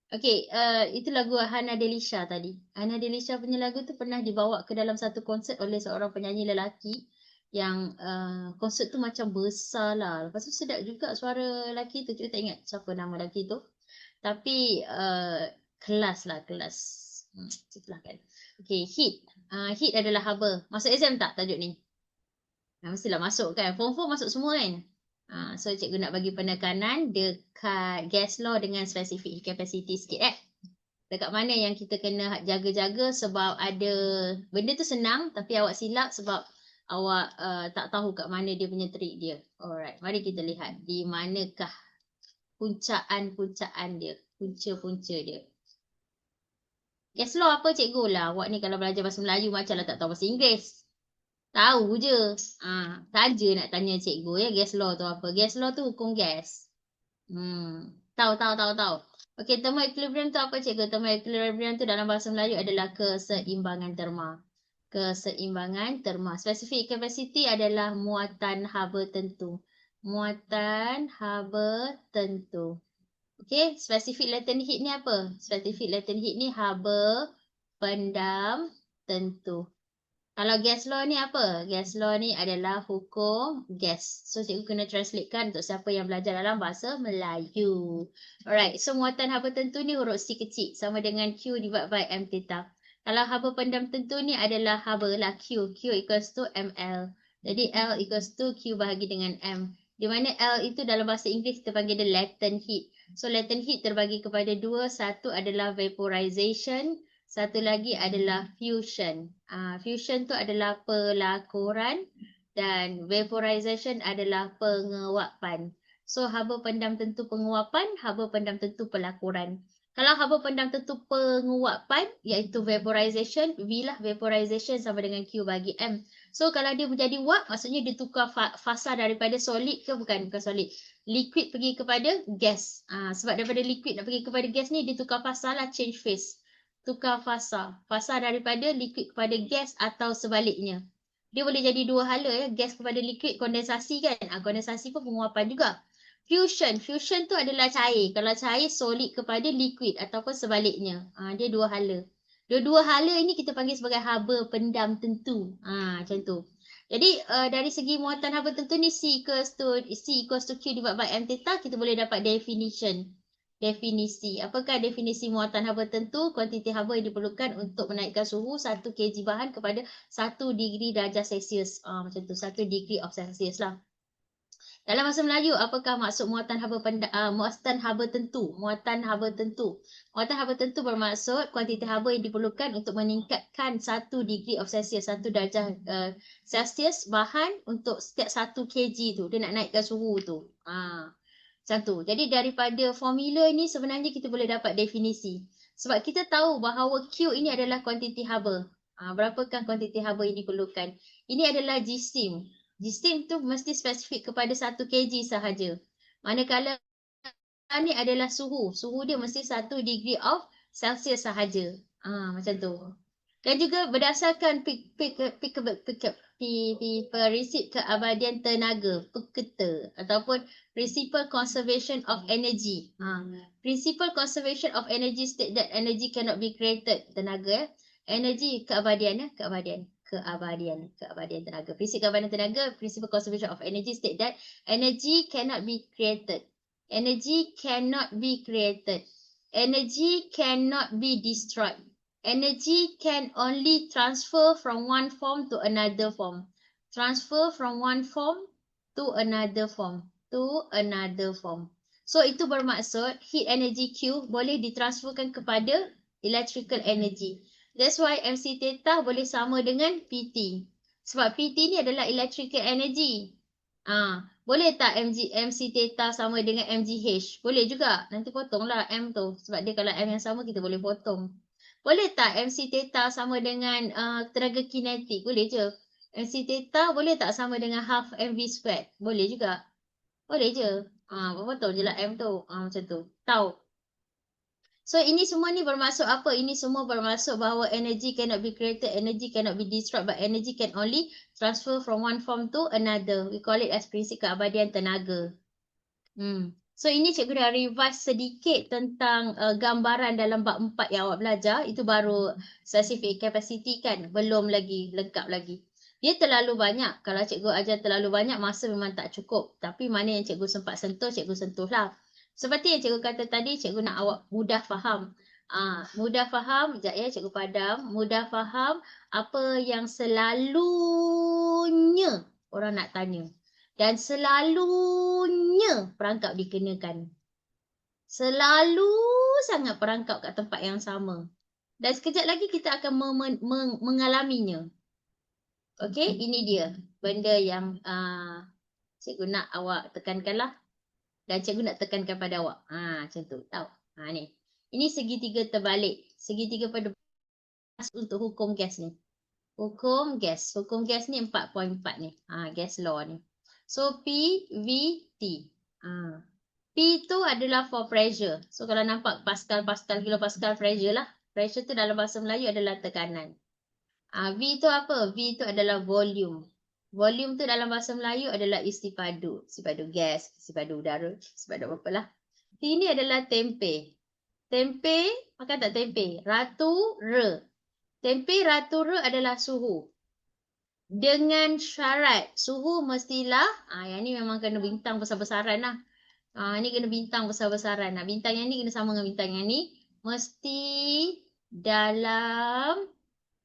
Okay, itu lagu Hana Delisha tadi. Hana Delisha punya lagu tu pernah dibawa ke dalam satu konsert oleh seorang penyanyi lelaki yang konsert tu macam besar lah. Lepas tu sedap juga suara lelaki tu. Kita tak ingat siapa nama lelaki tu. Tapi kelas lah, kelas. Itulah kan. Okay, hit. Hit adalah haba. Masuk exam tak tajuk ni? Mestilah masuk kan. Form 4 masuk semua kan? So cikgu nak bagi penekanan dekat gas law dengan specific capacity sikit dekat mana yang kita kena jaga-jaga sebab ada benda tu senang tapi awak silap sebab awak tak tahu kat mana dia punya trik dia. Alright, mari kita lihat di manakah puncaan-puncaan dia, punca-punca dia. Gas law apa cikgu lah? Awak ni kalau belajar bahasa Melayu macam lah tak tahu bahasa Inggeris. Tahu je. Saja nak tanya cikgu ya gas law tu apa. Gas law tu hukum gas. Tahu. Okey, thermoequilibrium tu apa cikgu? Thermoequilibrium tu dalam bahasa Melayu adalah keseimbangan terma. Keseimbangan terma. Specific capacity adalah muatan haba tentu. Muatan haba tentu. Okey, specific latent heat ni apa? Specific latent heat ni haba pendam tentu. Kalau gas law ni apa? Gas law ni adalah hukum gas. So, cikgu kena translatekan untuk siapa yang belajar dalam bahasa Melayu. Alright, so muatan haba tentu ni huruf C kecil sama dengan Q divided by M theta. Kalau haba pendam tentu ni adalah haba lah Q. Q equals to ML. Jadi L equals to Q bahagi dengan M. Di mana L itu dalam bahasa Inggeris kita panggil dia latent heat. So, latent heat terbagi kepada dua. Satu adalah vaporization. Satu lagi adalah fusion. Fusion tu adalah pelakuran dan vaporization adalah penguapan. So, haba pendam tentu penguapan, haba pendam tentu pelakuran. Kalau haba pendam tentu penguapan, iaitu vaporization, V lah vaporization sama dengan Q bagi M. So, kalau dia menjadi wap, maksudnya dia tukar fasa daripada solid ke bukan solid. Liquid pergi kepada gas. Sebab daripada liquid nak pergi kepada gas ni, dia tukar fasa lah, change phase. Tukar fasa. Fasa daripada liquid kepada gas atau sebaliknya. Dia boleh jadi dua hala ya. Gas kepada liquid, kondensasi kan. Kondensasi pun penguapan juga. Fusion. Fusion tu adalah cair. Kalau cair, solid kepada liquid ataupun sebaliknya. Dia dua hala. Dua-dua hala ini kita panggil sebagai haba pendam tentu. Macam tu. Jadi dari segi muatan haba tentu ni C equals to Q divided by M theta, kita boleh dapat definition. Definisi. Apakah definisi muatan haba tentu? Kuantiti haba yang diperlukan untuk menaikkan suhu 1 kg bahan kepada 1 degree darjah Celsius. Macam tu, 1 degree of Celsius lah. Dalam bahasa Melayu, apakah maksud muatan haba tentu? Muatan haba tentu. Muatan haba tentu bermaksud kuantiti haba yang diperlukan untuk meningkatkan 1 degree of Celsius, 1 darjah Celsius bahan untuk setiap 1 kg tu. Dia nak naikkan suhu tu. Macam tu. Jadi daripada formula ni sebenarnya kita boleh dapat definisi. Sebab kita tahu bahawa Q ini adalah kuantiti haba. Berapakah kuantiti haba yang diperlukan? Ini adalah G-steam. G-steam tu mesti spesifik kepada 1 kg sahaja. Manakala ni adalah suhu. Suhu dia mesti 1 degree of Celsius sahaja. Macam tu. Dan juga berdasarkan prinsip keabadian tenaga, PKT, ataupun Principle Conservation of Energy. Principle Conservation of Energy state that energy cannot be created. Tenaga, energy, keabadian tenaga. Prinsip keabadian tenaga, Principle Conservation of Energy state that energy cannot be created. Energy cannot be created. Energy cannot be destroyed. Energy can only transfer from one form to another form. Transfer from one form to another form. So, itu bermaksud heat energy Q boleh ditransferkan kepada electrical energy. That's why MC theta boleh sama dengan PT. Sebab PT ni adalah electrical energy. Boleh tak MC theta sama dengan MGH? Boleh juga. Nanti potonglah M tu. Sebab dia kalau M yang sama kita boleh potong. Boleh tak MC theta sama dengan tenaga kinetik? Boleh je. MC theta boleh tak sama dengan half mv squared? Boleh juga. Boleh je. Potong je lah M tu. Macam tu. Tahu. So, ini semua ni bermaksud apa? Ini semua bermaksud bahawa energy cannot be created, energy cannot be destroyed, but energy can only transfer from one form to another. We call it as prinsip keabadian tenaga. So ini cikgu dah revise sedikit tentang gambaran dalam bab 4 yang awak belajar. Itu baru specific capacity kan. Belum lagi lengkap lagi. Dia terlalu banyak. Kalau cikgu ajar terlalu banyak, masa memang tak cukup. Tapi mana yang cikgu sempat sentuh, cikgu sentuhlah. Seperti yang cikgu kata tadi, cikgu nak awak mudah faham. Mudah faham, sekejap ya cikgu padam. Mudah faham apa yang selalunya orang nak tanya. Dan selalunya perangkap dikenakan. Selalu sangat perangkap kat tempat yang sama. Dan sekejap lagi kita akan mengalaminya. Okey, ini dia benda yang cikgu nak awak tekankanlah. Dan cikgu nak tekankan pada awak. Macam tu. Tahu? Ni. Ini segitiga terbalik. Segitiga pada untuk hukum gas ni. Hukum gas. Hukum gas ni 4.4 ni. Gas law ni. So, P, V, T. P tu adalah for pressure. So, kalau nampak Pascal, kilopascal pressure lah. Pressure tu dalam bahasa Melayu adalah tekanan. V tu apa? V tu adalah volume. Volume tu dalam bahasa Melayu adalah isipadu. Isipadu gas, isipadu udara, isipadu apa lah. T ni adalah tempe. Tempe, makan tak tempe? Ratu, re. Tempe, ratu, re adalah suhu. Dengan syarat suhu mestilah yang ni memang kena bintang besar-besaran lah. Ni kena bintang besar-besaran lah. Bintang yang ni kena sama dengan bintang yang ni. Mesti dalam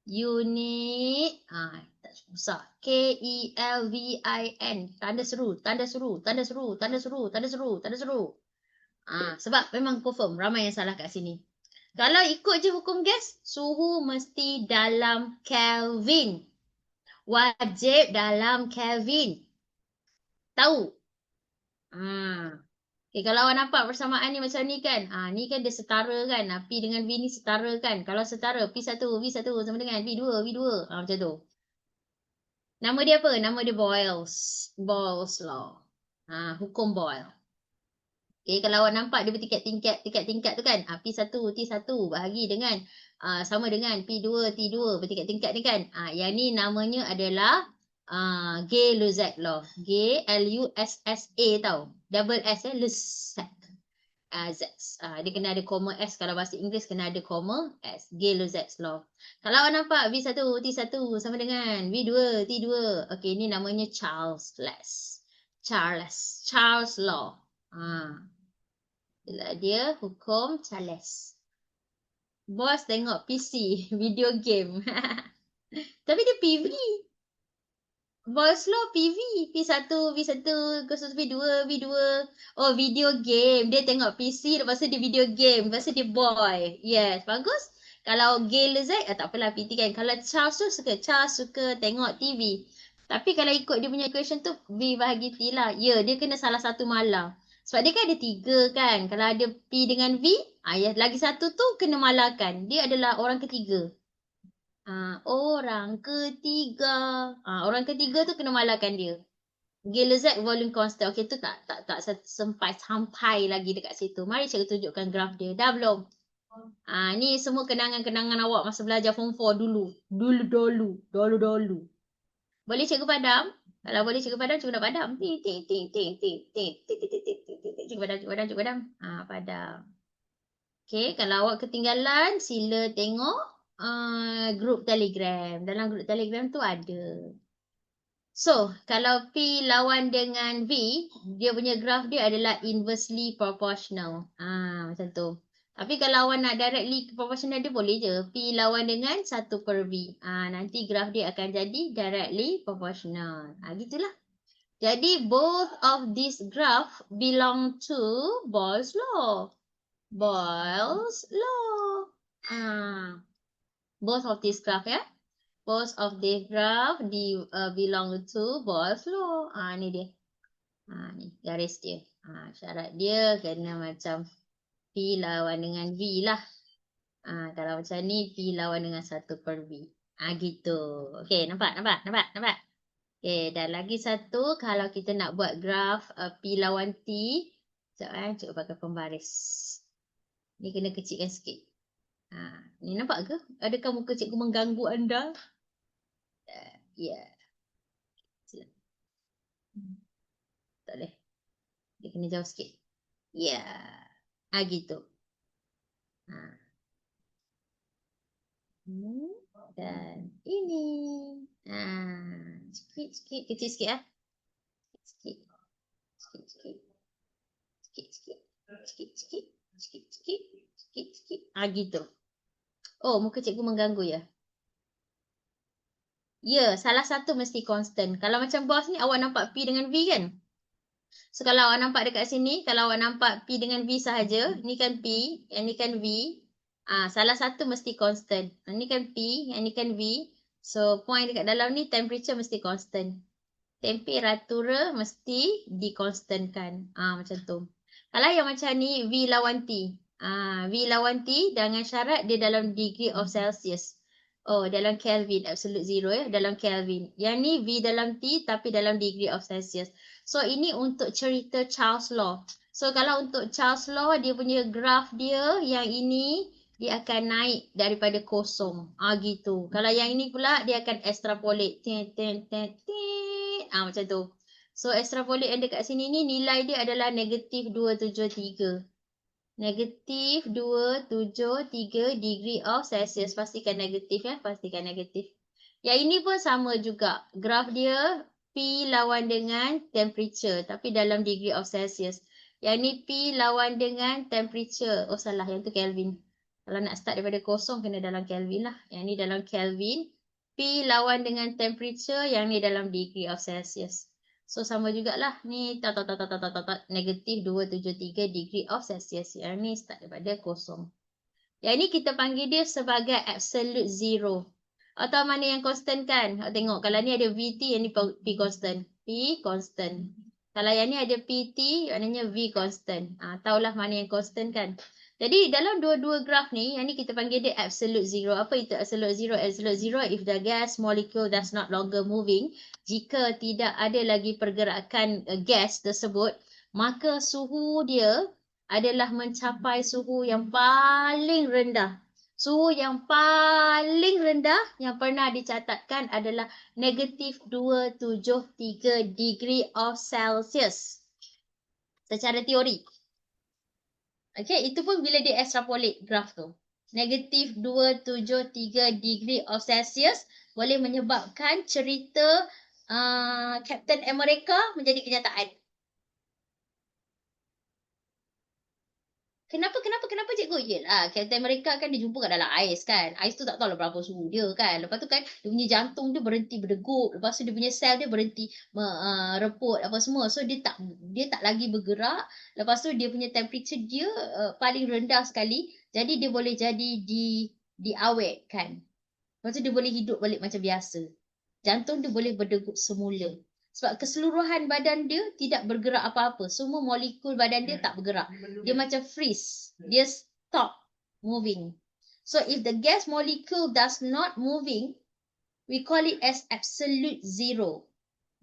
unit tak susah. KELVIN. Tanda seru, tanda seru, tanda seru, tanda seru, tanda seru, tanda seru. Sebab memang confirm ramai yang salah kat sini. Kalau ikut je hukum gas, suhu mesti dalam Kelvin. Wajib dalam Kelvin. Tahu? Okay, kalau awak nampak persamaan ni macam ni kan. Ni kan dia setara kan. P dengan V ni setara kan. Kalau setara, P1, V1 sama dengan V2, V2. Macam tu. Nama dia apa? Nama dia Boyle's. Boyle's law. Hukum Boyle. Okay, kalau awak nampak dia bertingkat-tingkat tu kan. P1, T1 bahagi dengan sama dengan P2, T2 bertingkat-tingkat ni kan. Yang ni namanya adalah Gay-Lussac law. Gay, L-U-S-S-A tau. Double S Lussac. Dia kena ada comma S. Kalau bahasa Inggeris kena ada comma S. Gay-Lussac law. Kalau awak nampak V1, T1 sama dengan V2, T2. Okay, ni namanya Charles law. Dia hukum Charles. Bos tengok PC, video game. Tapi dia PV. Bos law PV. P1, V1, V2, V2. Oh, video game. Dia tengok PC, lepas tu dia video game. Lepas tu dia boy. Yes, bagus. Kalau Gay-Lussac, tak apalah PT kan. Kalau Charles tu Charles suka tengok TV. Tapi kalau ikut dia punya equation tu, V bahagi T lah. Ya, dia kena salah satu malah. Sebab dia kan ada 3 kan. Kalau ada P dengan V, lagi satu tu kena malahkan. Dia adalah orang ketiga. Orang ketiga. Orang ketiga tu kena malahkan dia. Gay-Lussac volume constant. Okey, tu tak sampai lagi dekat situ. Mari cikgu tunjukkan graf dia. Dah belum? Ni semua kenangan-kenangan awak masa belajar form 4 dulu. Dulu. Boleh cikgu padam? Kalau boleh cikgu padam, cikgu nak padam. Cikgu padam. Padam. Okay, kalau awak ketinggalan, sila tengok grup Telegram. Dalam grup Telegram tu ada. So, kalau P lawan dengan V, dia punya graf dia adalah inversely proportional. Macam tu. Tapi kalau awak nak directly proportional dia boleh je. P lawan dengan 1/V. Nanti graf dia akan jadi directly proportional. Gitulah. Jadi both of these graph belong to Boyle's law. Boyle's law. Both of these graph ya. Both of the graph belong to Boyle's law. Ni dia. Ni garis dia. Syarat dia kena macam P lawan dengan V lah. Kalau macam ni, P lawan dengan 1/V. Gitu. Okay, nampak? Okay, dan lagi satu, kalau kita nak buat graf P lawan T, sekejap cikgu pakai pembaris. Ni kena kecilkan sikit. Ni nampak ke? Adakah muka cikgu mengganggu anda? Ya. Tak boleh. Dia kena jauh sikit. Ya. Gitu. Ha. Dan ini. Sikit-sikit. Kecil sikit lah. Sikit. Sikit-sikit. Sikit-sikit. Sikit-sikit. Sikit-sikit. Sikit-sikit. Gitu. Oh, muka cikgu mengganggu ya? Ya, salah satu mesti constant. Kalau macam boss ni, awak nampak P dengan V kan? So, kalau awak nampak dekat sini, kalau awak nampak P dengan V sahaja, ni kan P, yang ni kan V. Salah satu mesti constant. Yang ni kan P, yang ni kan V. So, point dekat dalam ni, temperature mesti constant. Temperatura mesti dikonstantkan. Macam tu. Kalau yang macam ni, V lawan T. V lawan T dengan syarat dia dalam degree of Celsius. Oh, dalam Kelvin, absolute zero ya, dalam Kelvin. Yang ni V dalam T tapi dalam degree of Celsius. So, ini untuk cerita Charles Law. So, kalau untuk Charles Law, dia punya graf dia, yang ini, dia akan naik daripada kosong. Gitu. Kalau yang ini pula, dia akan extrapolate. Macam tu. So, extrapolate yang dekat sini ni, nilai dia adalah negatif 273. Negatif 273 degree of Celsius. Pastikan negatif ya. Pastikan negatif. Yang ini pun sama juga. Graf dia P lawan dengan temperature. Tapi dalam degree of Celsius. Yang ni P lawan dengan temperature. Oh salah. Yang tu Kelvin. Kalau nak start daripada kosong, kena dalam Kelvin lah. Yang ni dalam Kelvin. P lawan dengan temperature. Yang ni dalam degree of Celsius. So, sama jugalah. Ni, negatif 273 degree of Celsius. Yang ni start daripada kosong. Yang ni kita panggil dia sebagai absolute zero. Atau mana yang constant kan? Tengok, kalau ni ada VT, yang ni P constant. P constant. Kalau yang ni ada PT, maknanya V constant. Tahulah mana yang constant kan? Jadi, dalam dua-dua graf ni, yang ni kita panggil dia absolute zero. Apa itu absolute zero? Absolute zero, if the gas molecule does not longer moving, jika tidak ada lagi pergerakan gas tersebut, maka suhu dia adalah mencapai suhu yang paling rendah. Suhu yang paling rendah yang pernah dicatatkan adalah negatif 273 degree of Celsius. Secara teori. Okay, itu pun bila dia extrapolate graf tu. Negatif 273 degree of Celsius boleh menyebabkan cerita Captain America menjadi kenyataan. Kenapa cikgu? Yelah, Captain America kan dia jumpa kat dalam ais kan. Ais tu tak tahu lah berapa suhu dia kan. Lepas tu kan, dia punya jantung dia berhenti berdegup. Lepas tu dia punya sel dia berhenti reput apa semua. So, dia tak lagi bergerak. Lepas tu dia punya temperature dia paling rendah sekali. Jadi, dia boleh jadi diawetkan. Lepas tu dia boleh hidup balik macam biasa. Jantung dia boleh berdegup semula. Sebab keseluruhan badan dia tidak bergerak apa-apa. Semua molekul badan dia tak bergerak. Dia macam freeze. Dia stop moving. So if the gas molecule does not moving, we call it as absolute zero.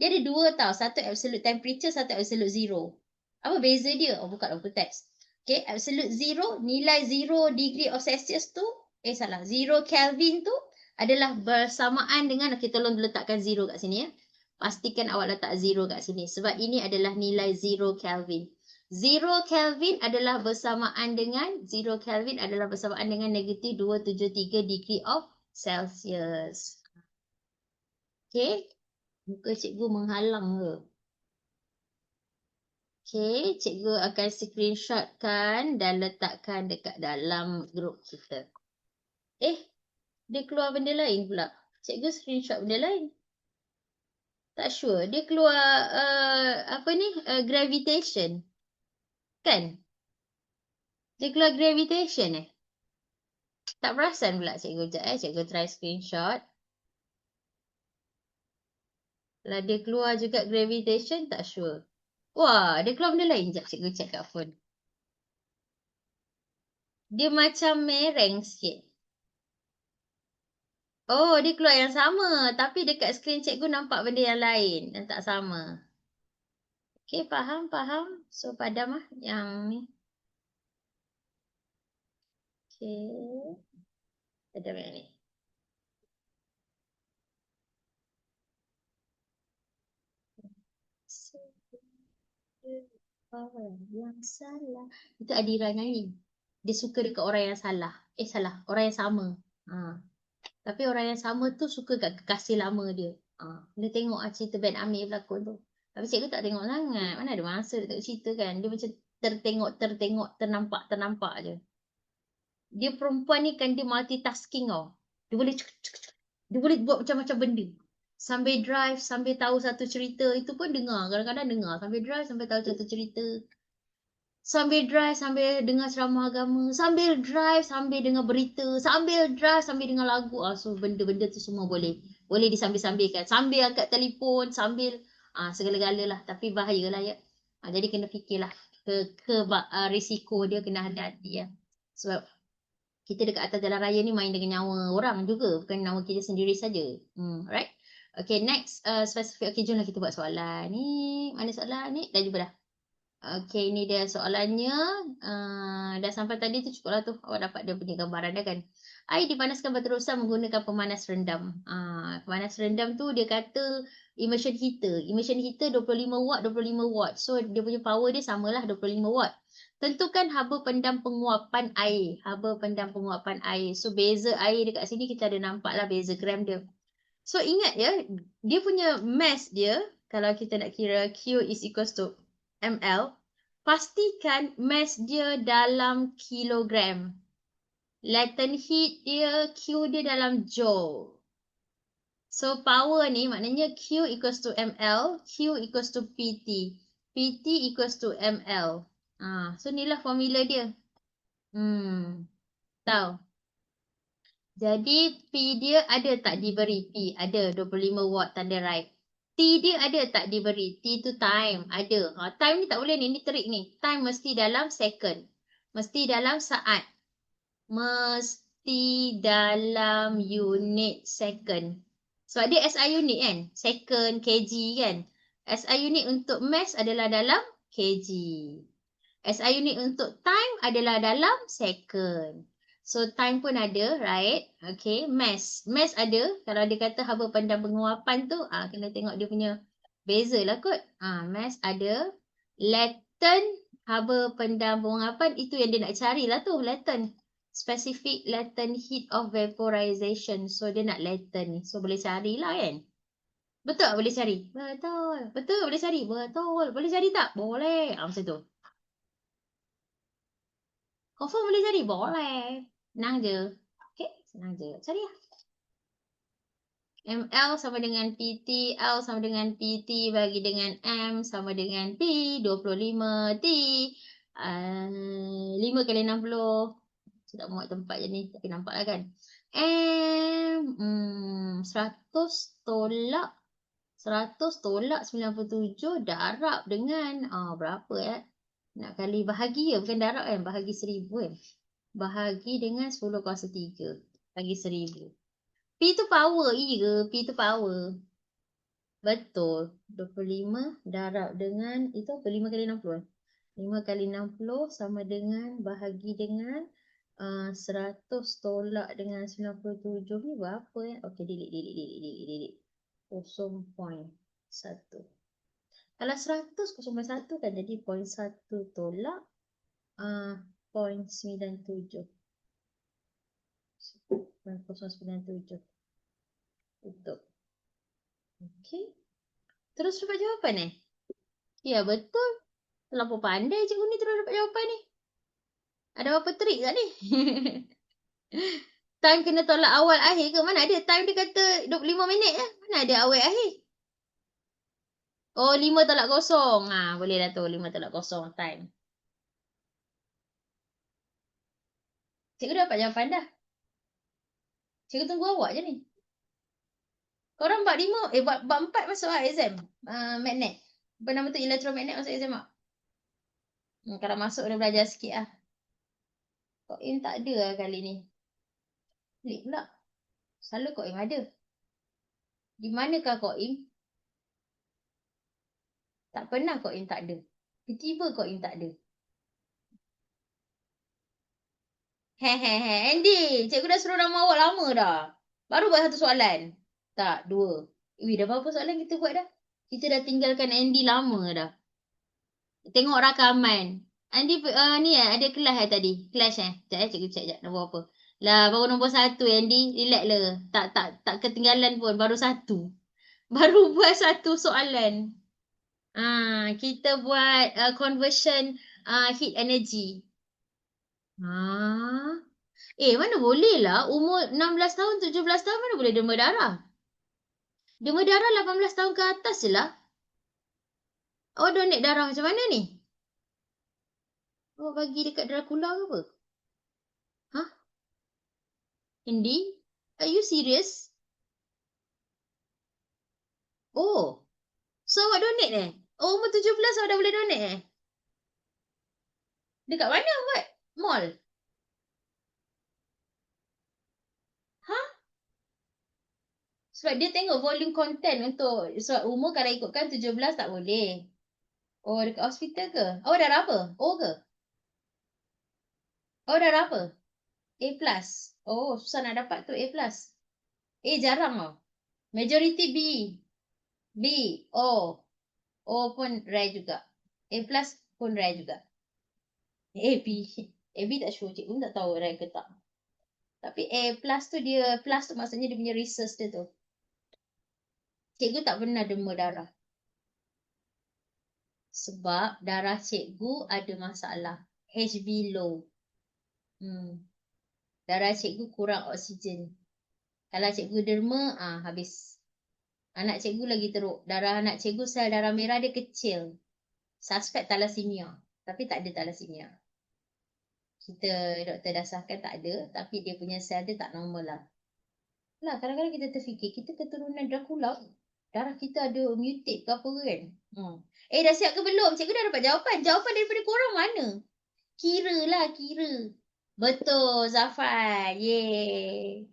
Dia ada dua tau. Satu absolute temperature, satu absolute zero. Apa beza dia? Buka buku teks. Okay, absolute zero, nilai 0 degree of Celsius tu, zero Kelvin tu adalah bersamaan dengan, tolong letakkan zero kat sini ya. Pastikan awak letak zero kat sini. Sebab ini adalah nilai 0 Kelvin. 0 Kelvin adalah bersamaan dengan negatif 273 degree of Celsius. Okay. Muka cikgu menghalang ke? Okay. Cikgu akan screenshotkan dan letakkan dekat dalam grup kita. Dia keluar benda lain pula. Cikgu screenshot benda lain. Tak sure. Dia keluar gravitation. Kan? Dia keluar gravitation Tak perasan pula cikgu. Sekejap cikgu try screenshot. Kalau dia keluar juga gravitation, tak sure. Wah, dia keluar benda lain. Sekejap cikgu check kat phone. Dia macam mereng sikit. Oh, dia keluar yang sama. Tapi dekat screen cikgu nampak benda yang lain. Dan tak sama. Okay, faham. So, padam lah yang ni. Okay. Padam yang ni. Orang yang salah. Itu Adira nyanyi. Dia suka dekat orang yang salah. Salah. Orang yang sama. Ha. Tapi orang yang sama tu suka kat kekasih lama dia. Dia tengok cerita Ben Amir berlakon tu. Tapi cikgu tak tengok sangat. Mana ada masa dia tengok cerita kan. Dia macam tertengok, ternampak je. Dia perempuan ni kan dia multitasking tau. Dia boleh dia boleh buat macam-macam benda. Sambil drive, sambil tahu satu cerita. Itu pun dengar. Kadang-kadang dengar. Sambil drive, sambil tahu satu cerita. Sambil drive, sambil dengar ceramah agama. Sambil drive, sambil dengar berita. Sambil drive, sambil dengar lagu. So, benda-benda tu semua boleh. Boleh disambil-sambilkan. Sambil angkat telefon, sambil segala-gala lah. Tapi bahayalah ya. Jadi kena fikirlah. Risiko dia kena hati-hati ya. Sebab kita dekat atas jalan raya ni main dengan nyawa orang juga. Bukan nyawa kita sendiri saja. Right? Okay, next. Specific. Okay, jomlah kita buat soalan ni. Mana soalan ni? Dah jumpa dah. Okay, ini dia soalannya. Dah sampai tadi tu cukuplah tu. Awak dapat dia punya gambaran dah kan. Air dipanaskan berterusan menggunakan pemanas rendam. Pemanas rendam tu dia kata immersion heater. Immersion heater 25 watt, 25 watt. So, dia punya power dia samalah 25 watt. Tentukan haba pendam penguapan air. Haba pendam penguapan air. So, beza air dekat sini kita ada nampak lah beza gram dia. So, ingat ya, dia punya mass dia, kalau kita nak kira Q is equals to ml, pastikan mass dia dalam kilogram. Latent heat dia, Q dia dalam joule. So, power ni maknanya Q equals to ml, Q equals to PT. PT equals to ml. So, inilah formula dia. Tahu. Jadi, P dia ada tak diberi? P ada 25 watt tanda right. T dia ada tak diberi? T tu time. Ada. Time ni tak boleh ni. Ni trik ni. Time mesti dalam second. Mesti dalam saat. Mesti dalam unit second. Sebab dia SI unit kan? Second, kg kan? SI unit untuk mass adalah dalam kg. SI unit untuk time adalah dalam second. So, time pun ada, right? Okay, mass. Mass ada. Kalau dia kata haba pendam penguapan tu, kena tengok dia punya beza lah kot. Mass ada. Latent, haba pendam penguapan, itu yang dia nak carilah tu, latent. Specific latent heat of vaporization. So, dia nak latent ni. So, boleh carilah kan? Betul tak boleh cari? Betul. Betul boleh cari? Betul. Boleh cari tak? Boleh. Macam tu. Confirm boleh cari? Boleh. Senang je. Okay, senang je. Cari lah. ML sama dengan PT, L sama dengan PT bagi dengan M sama dengan P, 25 T. 5 kali 60. Saya tak muat tempat je ni, tapi nampak lah kan. M, 100 tolak 97 darab dengan, berapa Nak kali bahagi bukan darab kan, bahagi 1000 kan. Bahagi dengan 10/3. Bagi 1000. P tu power, ke? P tu power. Betul. 25 darab dengan, itu apa? 5 kali 60 5 kali 60 sama dengan, bahagi dengan 100 tolak dengan 97 ni berapa Okey, delete. 0.1. Kalau 100, 0.1 kan jadi 0.1 tolak 0.97. 0.97. Betul. Okey. Terus dapat jawapan Ya, betul. Terlalu pandai cikgu ni terus dapat jawapan ni. Ada apa trik tak ni? Time kena tolak awal akhir ke? Mana ada time dia kata 25 minit Mana ada awal akhir? 5 tolak 0. Boleh dah tu. 5 tolak 0 time. Cikgu dapat jawapan dah. Cikgu tunggu awak je ni. Korang bab 5, bab 4 masuk exam. Magnet. Apa nama tu? Elektromagnet masuk exam tak? Kalau masuk dia belajar sikit lah. Kok Im tak ada lah kali ni. Pelik pula. Selalu Kok Im ada. Di manakah Kok Im? Tak pernah Kok Im tak ada. Tiba-tiba Kok Im tak ada. Andy, cikgu dah suruh nama awak lama dah. Baru buat satu soalan. Tak, 2. Dah berapa soalan kita buat dah? Kita dah tinggalkan Andy lama dah. Tengok rakaman. Andi ni ada kelas tadi. Kelas Sekejap cikgu cek jap nombor apa. Lah baru nombor 1 Andy. Relax le. Tak ketinggalan pun. Baru 1. Baru buat 1 soalan. Kita buat conversion heat energy. Mana boleh lah. Umur 16 tahun, 17 tahun mana boleh derma darah. Derma darah 18 tahun ke atas je lah. Donate darah macam mana ni? Bagi dekat Dracula ke apa? Andy? Are you serious? So awak donate umur 17 awak dah boleh donate Dekat mana buat? Mall? Sebab dia tengok volume content untuk sebab umur kalau ikutkan 17 tak boleh. Dekat hospital ke? Awak dah apa? Ke? Awak dah apa? A+. Susah nak dapat tu A+. Jarang tau. Majority B. O pun rare juga. A+ pun rare juga. B tak sure. Cikgu pun tak tahu rare ke tak. Tapi A+ tu dia, plus tu maksudnya dia punya research dia tu. Cikgu tak pernah derma darah. Sebab darah cikgu ada masalah. HB low. Darah cikgu kurang oksigen. Kalau cikgu derma, habis. Anak cikgu lagi teruk. Darah anak cikgu, sel darah merah dia kecil. Suspek thalassemia. Tapi tak ada thalassemia. Doktor dah sahkan tak ada. Tapi dia punya sel dia tak normal lah. Kadang-kadang kita terfikir, kita keturunan Dracula. Darah kita ada mutate ke apa kan? Dah siap ke belum? Cikgu dah dapat jawapan. Jawapan daripada korang mana? Kira. Betul, Zafar. Yeay.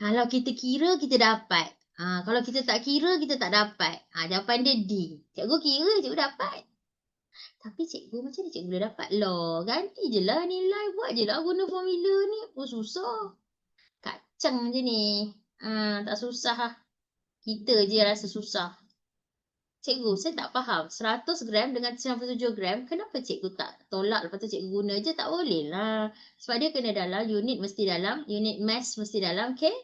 Kalau kita kira, kita dapat. Kalau kita tak kira, kita tak dapat. Jawapan dia D. Cikgu kira, cikgu dapat. Tapi cikgu macam ni cikgu boleh dapat? Ganti je lah nilai. Buat je lah guna formula ni. Susah. Kacang je ni. Tak susah lah. Kita je rasa susah. Cikgu, saya tak faham. 100 gram dengan 97 gram, kenapa cikgu tak tolak lepas tu cikgu guna je? Tak boleh lah. Sebab dia kena dalam, unit mesti dalam, unit mass mesti dalam kg.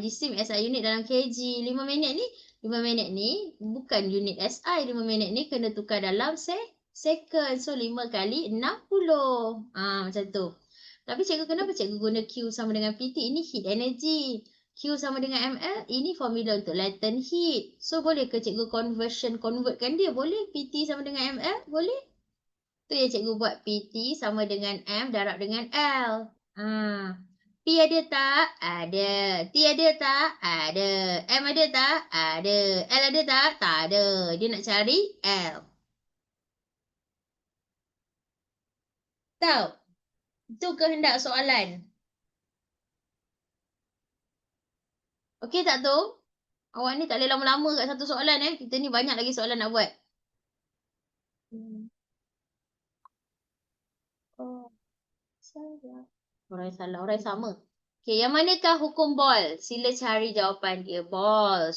Jisim SI unit dalam kg. 5 minit ni bukan unit SI. 5 minit ni kena tukar dalam second. So 5 kali 60. Macam tu. Tapi cikgu, kenapa cikgu guna Q sama dengan PT? Ini heat energy. Q sama dengan ml, ini formula untuk latent heat. So, boleh ke cikgu convertkan dia? Boleh. PT sama dengan ml? Boleh. Tu yang cikgu buat PT sama dengan M darab dengan L. P ada tak? Ada. T ada tak? Ada. M ada tak? Ada. L ada tak? Tak ada. Dia nak cari L. Tahu? Itu kehendak soalan. Okey tak tu? Awak ni tak boleh lama-lama kat satu soalan Kita ni banyak lagi soalan nak buat. Salah. Orang sama. Okey, yang manakah hukum ball? Sila cari jawapan dia. Ball.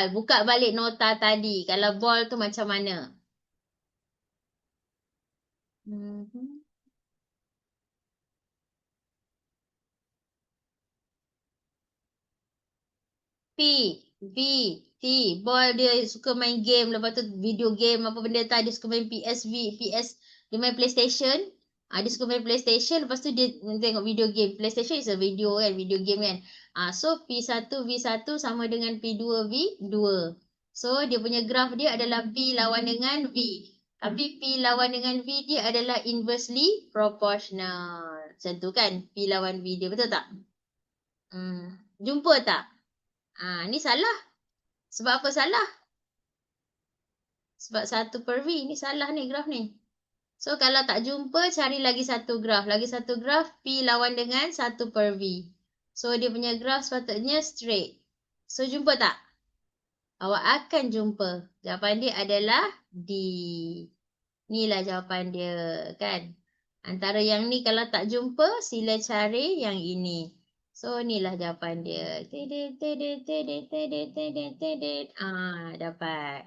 Buka balik nota tadi. Kalau ball tu macam mana? P, V, T. Ball dia suka main game. Lepas tu video game apa benda tak. Dia suka main PS. Dia main PlayStation. Dia suka main PlayStation. Lepas tu dia tengok video game. PlayStation is a video kan. Video game kan. So P1, V1 sama dengan P2, V2. So dia punya graf dia adalah P lawan dengan V. Tapi P lawan dengan V dia adalah inversely proportional. Macam tu kan. P lawan V dia. Betul tak? Jumpa tak? Ni salah. Sebab apa salah? Sebab 1 per V. Ni salah ni graf ni. So kalau tak jumpa, cari lagi satu graf. Lagi satu graf, P lawan dengan 1 per V. So dia punya graf sepatutnya straight. So jumpa tak? Awak akan jumpa. Jawapan dia adalah D. Inilah jawapan dia kan. Antara yang ni kalau tak jumpa, sila cari yang ini. So, inilah jawapan dia. Tedet, tedet, tedet, tedet, tedet, tedet. Dapat.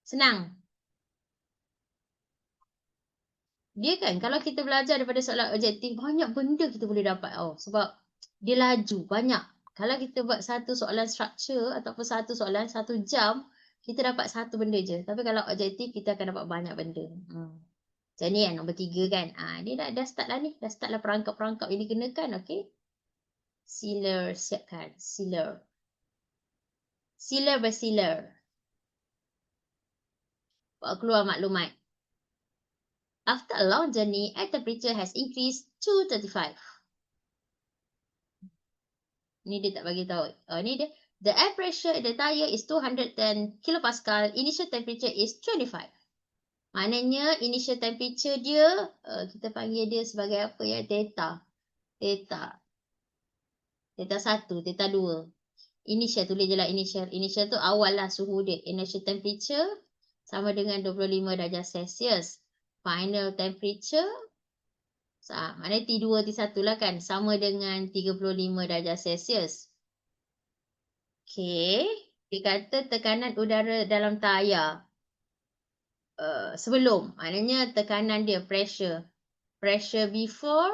Senang. Dia kan, kalau kita belajar daripada soalan objektif, banyak benda kita boleh dapat. Sebab dia laju, banyak. Kalau kita buat satu soalan structure ataupun satu soalan 1 jam, kita dapat satu benda je. Tapi kalau objektif, kita akan dapat banyak benda. Macam ni kan, nombor 3 kan. Dia dah start lah ni. Dah start lah perangkap-perangkap yang dikenakan. Okay. Sealer, siapkan. Sealer. Sealer bersealer. Buat keluar maklumat. After a long journey, air temperature has increased to 35. Ni dia tak bagi tahu. Ni dia. The air pressure in the tire is 210 kilopascal. Initial temperature is 25. Maknanya initial temperature dia, kita panggil dia sebagai apa ya? Theta. Theta 1, theta 2. Initial, tulis je lah initial. Initial tu awal lah suhu dia. Initial temperature sama dengan 25 darjah Celsius. Final temperature, maknanya T2, T1 lah kan. Sama dengan 35 darjah Celsius. Okay. Dia kata tekanan udara dalam tayar. Sebelum. Maknanya tekanan dia, pressure. Pressure before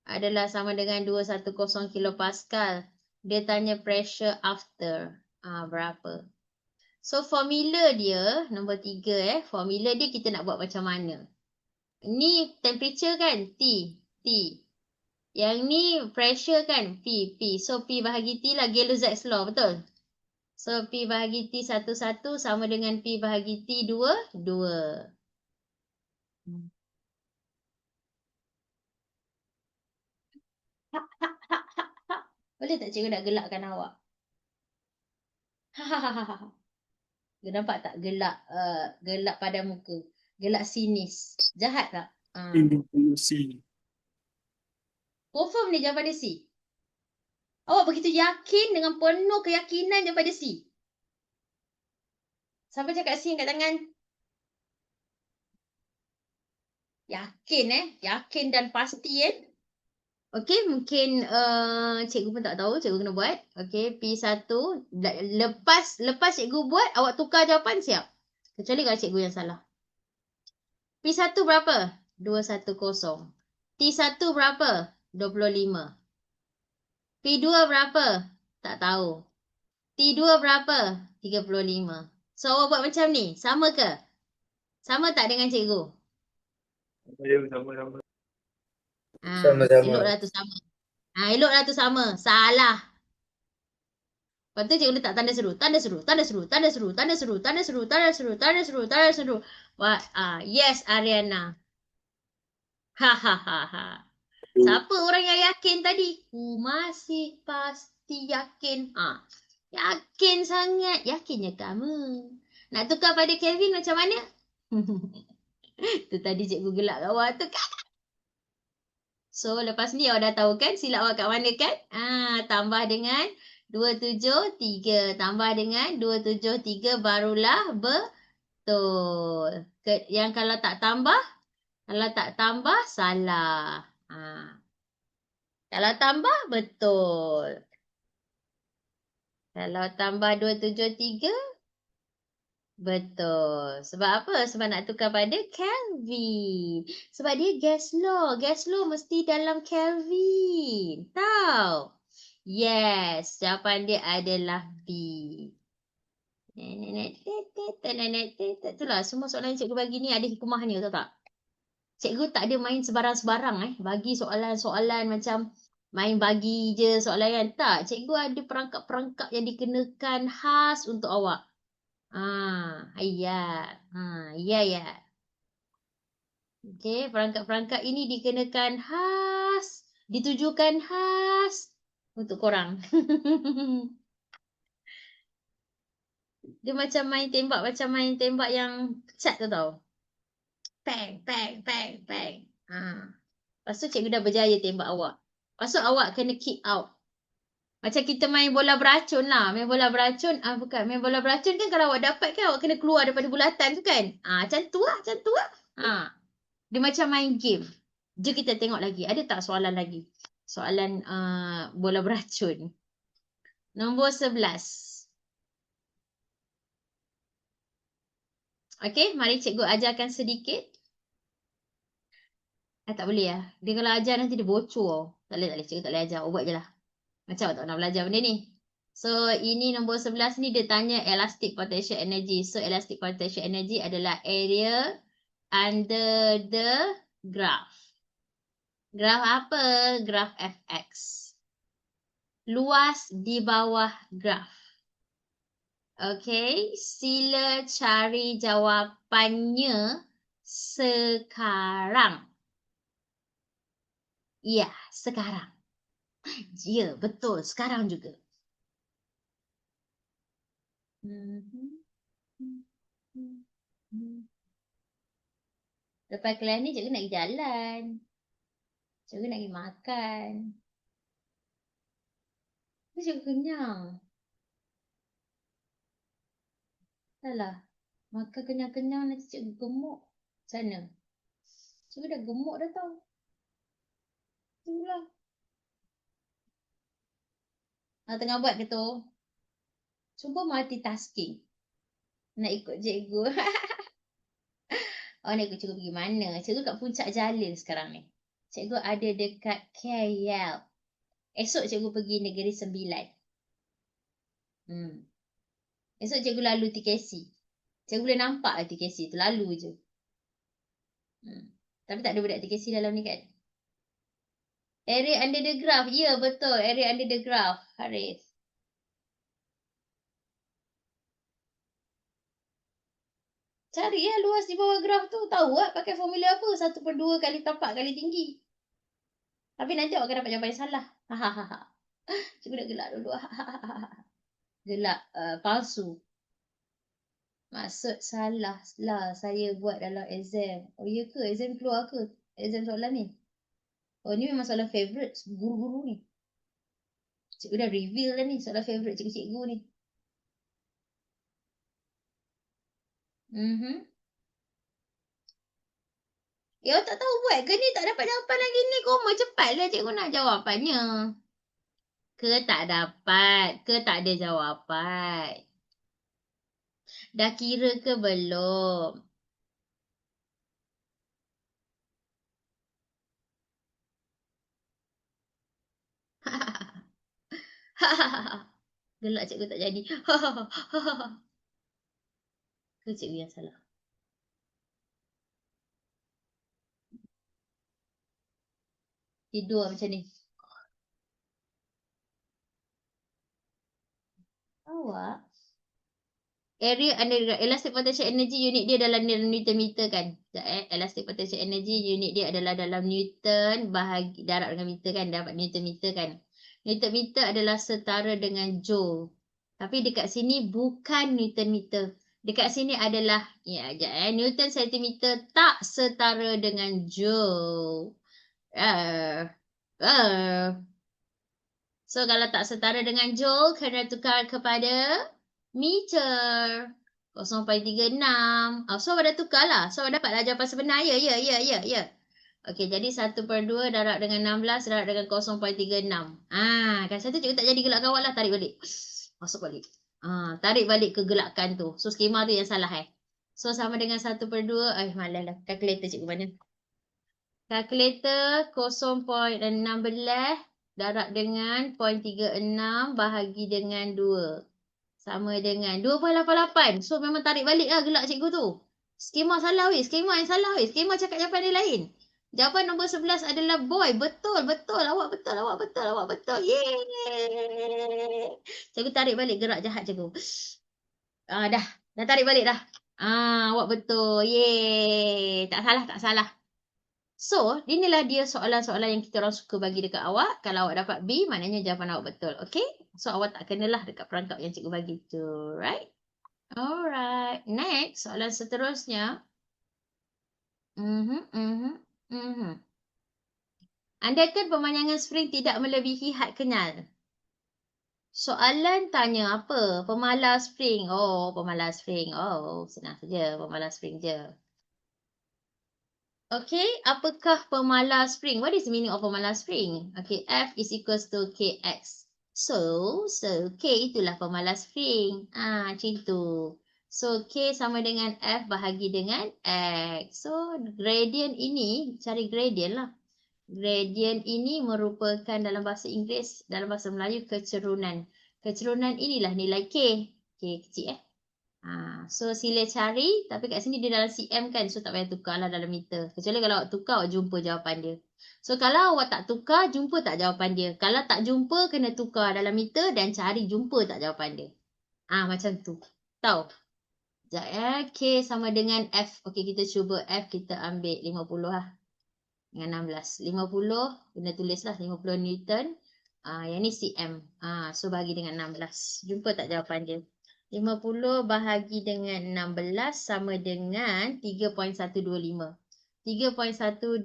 adalah sama dengan 210 kilopascal. Dia tanya pressure after. Berapa? So, formula dia, nombor 3 formula dia kita nak buat macam mana? Ni temperature kan? T. Yang ni pressure kan? P. So, P bahagi T lah. Gay-Lussac's law, betul? So, P bahagi T 1 sama dengan P bahagi T 2. Boleh tak cikgu nak gelakkan awak? Hahaha. Nampak tak gelak pada muka? Gelak sinis. Jahat tak? Confirm ni jawapan dia C. Awak begitu yakin dengan penuh keyakinan jawapan dia C. Sampai cakap C kat tangan. Yakin Yakin dan pasti Okey, mungkin cikgu pun tak tahu. Cikgu kena buat. Okey, P1. Lepas cikgu buat, awak tukar jawapan siap. Kecuali kalau cikgu yang salah. P1 berapa? 210. T1 berapa? 25. P2 berapa? Tak tahu. T2 berapa? 35. So, awak buat macam ni. Sama ke? Sama tak dengan cikgu? Sama-sama. Eloklah tu sama. Eloklah tu sama. Salah. Lepas tu cikgu letak tanda seru. Tanda seru. Tanda seru. Tanda seru. Tanda seru. Tanda seru. Tanda seru. Tanda seru. Tanda seru. Yes, Ariana. Hahaha. Siapa orang yang yakin tadi? Ku masih pasti yakin. Yakin sangat. Yakinnya kamu. Nak tukar pada Kevin macam mana? Tu tadi cikgu gelak kat awak tu kan? So, lepas ni awak dah tahu kan silap awak kat mana kan? Tambah dengan 273. Tambah dengan 273 barulah betul. Yang kalau tak tambah, salah. Kalau tambah, betul. Kalau tambah 273, betul. Sebab apa? Sebab nak tukar pada Kelvin. Sebab dia gas law. Gas law mesti dalam Kelvin. Tahu? Yes. Jawapan dia adalah B. Itulah semua soalan yang cikgu bagi ni ada hikmahnya, tahu tak? Cikgu tak ada main sebarang-sebarang bagi soalan-soalan macam main bagi je soalan kan. Tak, cikgu ada perangkap-perangkap yang dikenakan khas untuk awak. Ya. Okey, perangkap-perangkap ini dikenakan khas, ditujukan khas untuk korang. Dia macam main tembak yang pecat tu tau. Bang. Lepas tu cikgu dah berjaya tembak awak. Lepas tu awak kena kick out. Macam kita main bola beracun lah. Main bola beracun kan kalau awak dapat kan awak kena keluar daripada bulatan tu kan. Macam tu lah. Dia macam main game. Jom kita tengok lagi. Ada tak soalan lagi? Soalan bola beracun. Nombor 11. Okey, mari cikgu ajarkan sedikit. Tak boleh lah. Dia kalau ajar nanti dia bocor. Tak boleh. Cikgu tak boleh ajar. Buat je lah. Macam tak nak belajar benda ni. So, ini nombor 11 ni dia tanya elastic potential energy. So, elastic potential energy adalah area under the graph. Graf apa? Graf fx. Luas di bawah graf. Okay, sila cari jawapannya sekarang. Ya, sekarang. Ya, betul. Sekarang juga. Lepas kelas ni cikgu nak pergi jalan. Cikgu nak pergi makan. Cikgu kenyang. Salah. Makan kenyang-kenyang nanti cikgu gemuk. Sana. Cikgu dah gemuk dah tau. Itulah. Tengah buat ke tu? Cuba multitasking. Nak ikut cikgu. Nak ikut cikgu pergi mana? Cikgu kat puncak Jalil sekarang ni. Cikgu ada dekat KL. Esok cikgu pergi Negeri Sembilan. Esok cikgu lalu TKC. Cikgu boleh nampak lah TKC tu. Lalu je. Tapi tak ada budak TKC dalam ni kan? Area under the graph. Ya, betul. Area under the graph. Haris. Cari ya luas di bawah graf tu. Tahu tak pakai formula apa? 1/2 kali tapak kali tinggi. Tapi nanti awak akan dapat jawapan yang salah. Hahaha. Cikgu nak gelak dulu. Gelak palsu. Maksud salah lah saya buat dalam exam. Oh ya ke? Exam keluar ke? Exam soalan ni? Oh ni memang soalan favourite guru-guru ni. Cikgu dah reveal dah ni soalan favourite cikgu-cikgu ni. Ya tak tahu buat ke ni? Tak dapat jawapan lagi ni. Koma cepatlah cikgu nak jawapannya. Ke tak dapat? Ke tak ada jawapan? Dah kira ke belum? Gelak cikgu tak jadi. Ke cikgu yang salah? Tidur macam ni. Awak? Area under elastic potential energy unit dia dalam Newton meter kan? Elastic potential energy unit dia adalah dalam Newton bahagi darab dengan meter kan? Dapat Newton meter kan? Newton meter adalah setara dengan Joule. Tapi dekat sini bukan Newton meter. Dekat sini adalah Newton centimeter tak setara dengan Joule. So kalau tak setara dengan Joule, kena tukar kepada meter. 0.36. So dah tukar lah. So dapatlah jawapan sebenar. Ya. Okey, jadi 1/2 darab dengan 16 darab dengan 0.36. Kan satu cikgu tak jadi gelakkan awak lah. Tarik balik. Masuk balik. Tarik balik kegelakan tu. So skema tu yang salah So sama dengan 1/2. Malah lah. Kalkulator cikgu mana? Kalkulator 0.16 darab dengan 0.36 bahagi dengan 2. Sama dengan 2.88. So memang tarik balik lah gelak cikgu tu. Skema salah weh. Skema yang salah weh. Skema cakap jawapan dia lain. Jawapan nombor 11 adalah boy. Betul. Awak betul. Yeay. Cikgu tarik balik gerak jahat cikgu. Dah tarik balik dah. Awak betul. Yeay. Tak salah. So, inilah dia soalan-soalan yang kita orang suka bagi dekat awak. Kalau awak dapat B, maknanya jawapan awak betul. Okay? So, awak tak kenalah dekat perangkap yang cikgu bagi tu. Right? Alright. Next, soalan seterusnya. Andaikan pemanjangan spring tidak melebihi had kenyal. Soalan tanya apa? Pemalar spring. Pemalar spring. Senang saja. Pemalar spring je. Okay, apakah pemalar spring? What is the meaning of pemalar spring? Okay, F is equals to KX. So K itulah pemalar spring. Macam tu. So, K sama dengan F bahagi dengan X. So, gradient ini, cari gradient lah. Gradient ini merupakan dalam bahasa Inggeris, dalam bahasa Melayu, kecerunan. Kecerunan inilah nilai K. K kecil so sila cari, tapi kat sini dia dalam cm kan, so tak payah tukar lah dalam meter. Kecuali kalau awak tukar, awak jumpa jawapan dia. So kalau awak tak tukar, jumpa tak jawapan dia. Kalau tak jumpa, kena tukar dalam meter dan cari jumpa tak jawapan dia. Macam tu. Tahu? Sekejap K sama dengan F. Okey, kita cuba F, kita ambil 50 lah. Dengan 16. 50, kena tulis lah 50 Newton. Yang ni cm. So bagi dengan 16. Jumpa tak jawapan dia? 50 bahagi dengan 16 sama dengan 3.125. 3.125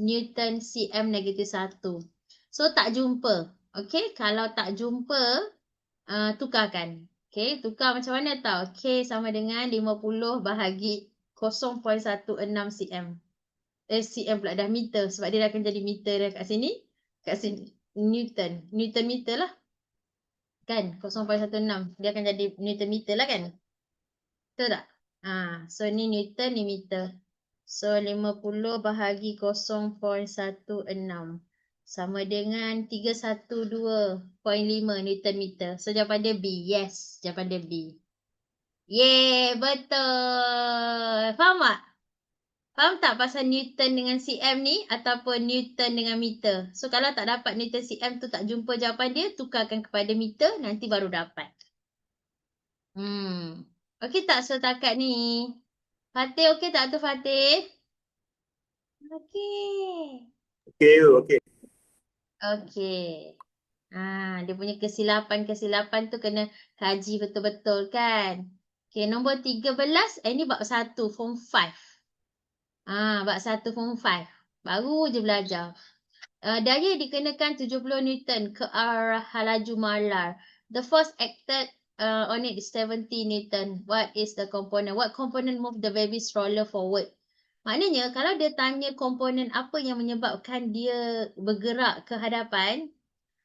Newton cm negatif 1. So tak jumpa. Okay, kalau tak jumpa, tukarkan. Okay, tukar macam mana tau? K sama dengan 50 bahagi 0.16 cm. cm pula dah meter. Sebab dia dah akan jadi meter dah kat sini. Kat sini. Newton. Newton meter lah. Kan? 0.16. Dia akan jadi Newton meter lah kan? Betul tak? So ni Newton, ni meter. So 50 bahagi 0.16 sama dengan 312.5 Newton meter. So jawapan dia B. Yes, jawapan dia B. Yeay, betul. Faham tak? Faham tak pasal Newton dengan cm ni ataupun Newton dengan meter? So kalau tak dapat Newton cm tu, tak jumpa jawapan dia, tukarkan kepada meter, nanti baru dapat. Okey tak setakat ni? Fatih okey tak tu Fatih? Okey. Okey. Okey. Dia punya kesilapan tu kena kaji betul-betul kan? Okey, nombor 13, ni bab 1 form 5. Bab 1 form 5. Baru je belajar. Daya dikenakan 70 Newton ke arah laju malar. The force acted on it is 70 Newton. What is the component? What component move the baby stroller forward? Maknanya kalau dia tanya komponen apa yang menyebabkan dia bergerak ke hadapan,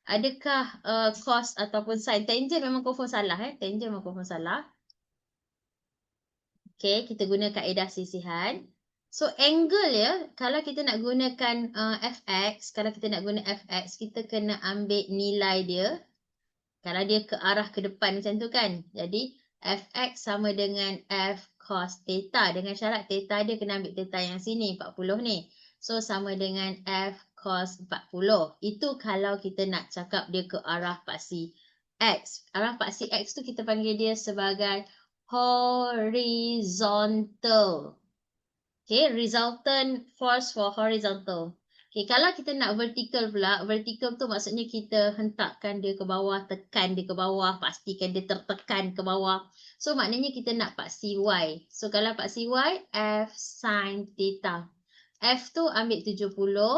adakah cos ataupun sin? Tangent memang confirm salah. Tangent memang confirm salah. Okay, kita guna kaedah sisihan. So, angle ya, kalau kita nak gunakan fx, kita kena ambil nilai dia. Kalau dia ke arah ke depan macam tu kan. Jadi, fx sama dengan f cos theta. Dengan syarat theta dia kena ambil theta yang sini, 40 ni. So, sama dengan f cos 40. Itu kalau kita nak cakap dia ke arah paksi x. Arah paksi x tu kita panggil dia sebagai horizontal. Okay, resultant force for horizontal. Okay, kalau kita nak vertical pula, vertical tu maksudnya kita hentakkan dia ke bawah, tekan dia ke bawah, pastikan dia tertekan ke bawah. So, maknanya kita nak paksi Y. So, kalau paksi Y, F sin theta. F tu ambil 70,